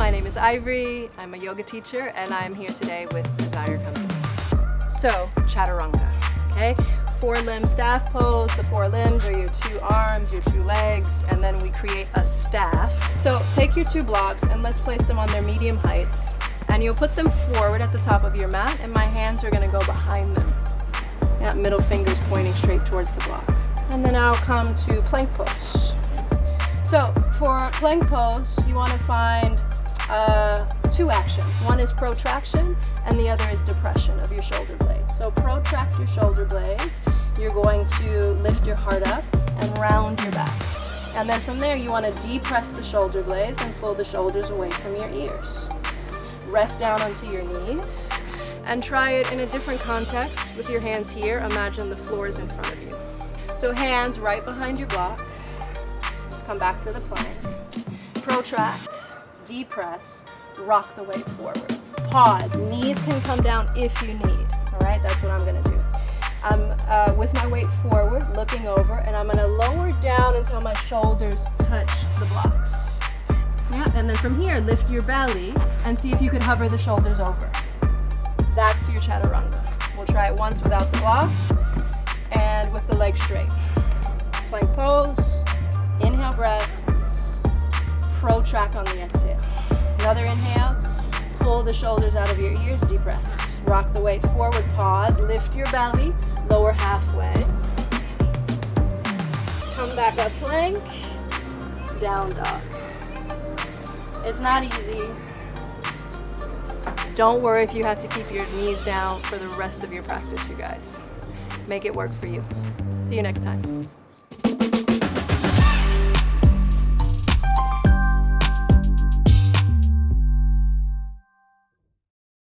my name is Ivorie. I'm a yoga teacher and I'm here today with Desire Company. So, Chaturanga, okay? 4-limb staff pose. The 4 limbs are your 2 arms, your 2 legs, and then we create a staff. So take your 2 blocks and let's place them on their medium heights. And you'll put them forward at the top of your mat and my hands are gonna go behind them. Yeah, middle fingers pointing straight towards the block. And then I'll come to plank pose. So for plank pose, you want to find 2 actions. One is protraction and the other is depression of your shoulder blades. So protract your shoulder blades. You're going to lift your heart up and round your back. And then from there you want to depress the shoulder blades and pull the shoulders away from your ears. Rest down onto your knees and try it in a different context with your hands here. Imagine the floor is in front of you. So hands right behind your block. Let's come back to the plank. Protract, depress, rock the weight forward. Pause, knees can come down if you need. All right, that's what I'm gonna do. I'm with my weight forward, looking over, and I'm gonna lower down until my shoulders touch the blocks. Yeah, and then from here, lift your belly and see if you could hover the shoulders over. That's your Chaturanga. We'll try it once without the blocks and with the legs straight. Plank pose, inhale breath, protract on the exhale. Another inhale, pull the shoulders out of your ears, depress. Rock the weight forward, pause, lift your belly, lower halfway. Come back up plank, down dog. It's not easy. Don't worry if you have to keep your knees down for the rest of your practice, you guys. Make it work for you. See you next time.